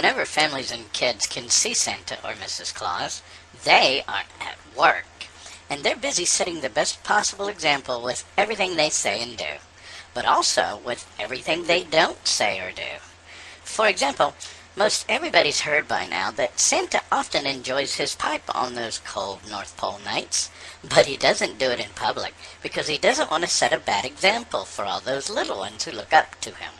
Whenever families and kids can see Santa or Mrs. Claus, they are at work, and they're busy setting the best possible example with everything they say and do, but also with everything they don't say or do. For example, most everybody's heard by now that Santa often enjoys his pipe on those cold North Pole nights, but he doesn't do it in public because he doesn't want to set a bad example for all those little ones who look up to him.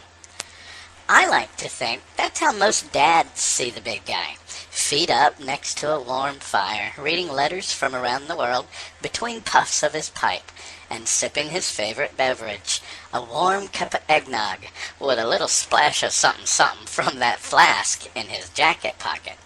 I like to think that's how most dads see the big guy, feet up next to a warm fire, reading letters from around the world between puffs of his pipe, and sipping his favorite beverage, a warm cup of eggnog, with a little splash of something from that flask in his jacket pocket.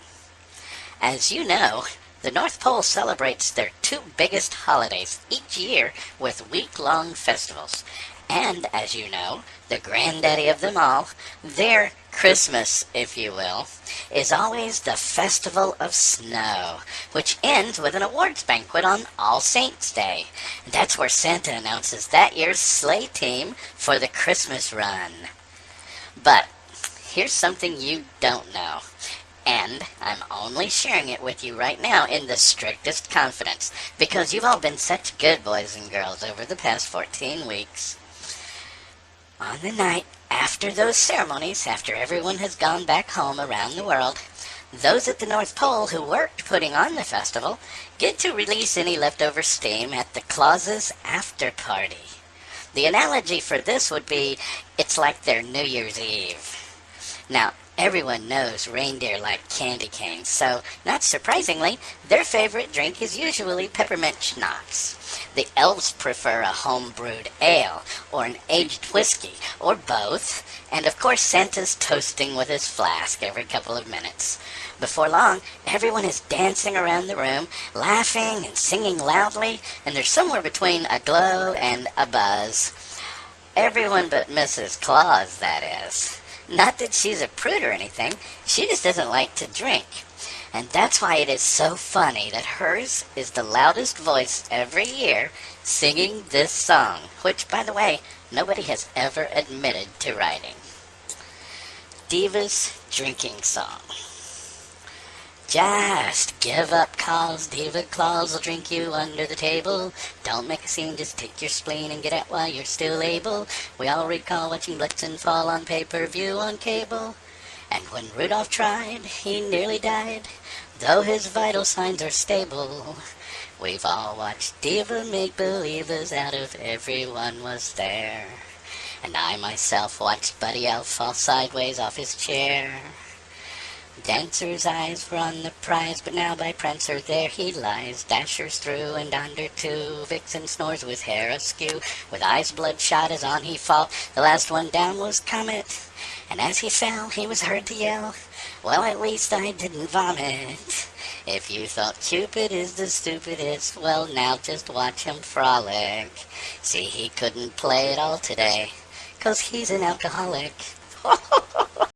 As you know, the North Pole celebrates their two biggest holidays each year with week-long festivals. And, as you know, the granddaddy of them all, their Christmas, if you will, is always the Festival of Snow, which ends with an awards banquet on All Saints' Day. That's where Santa announces that year's sleigh team for the Christmas run. But here's something you don't know, and I'm only sharing it with you right now in the strictest confidence, because you've all been such good boys and girls over the past 14 weeks. On the night after those ceremonies, after everyone has gone back home around the world, those at the North Pole who worked putting on the festival get to release any leftover steam at the Claus's after party. The analogy for this would be, it's like their New Year's Eve. Now, everyone knows reindeer like candy canes, so, not surprisingly, their favorite drink is usually peppermint schnapps. The elves prefer a home-brewed ale, or an aged whiskey, or both, and of course Santa's toasting with his flask every couple of minutes. Before long, everyone is dancing around the room, laughing and singing loudly, and they're somewhere between a glow and a buzz. Everyone but Mrs. Claus, that is. Not that she's a prude or anything, she just doesn't like to drink. And that's why it is so funny that hers is the loudest voice every year singing this song, which, by the way, nobody has ever admitted to writing. Diva's drinking song. Just give up, cause Diva Claus will drink you under the table. Don't make a scene, just take your spleen and get out while you're still able. We all recall watching Blitzen fall on pay-per-view on cable. And when Rudolph tried, he nearly died, though his vital signs are stable. We've all watched Diva make believers out of everyone was there. And I myself watched Buddy Elf fall sideways off his chair. Dancer's eyes were on the prize, but now by Prancer there he lies. Dashers through and under too. Vixen snores with hair askew. With eyes bloodshot as on he fall. The last one down was Comet, and as he fell he was heard to yell, well, at least I didn't vomit. If you thought Cupid is the stupidest, well, now just watch him frolic. See, he couldn't play at all today, 'cause he's an alcoholic.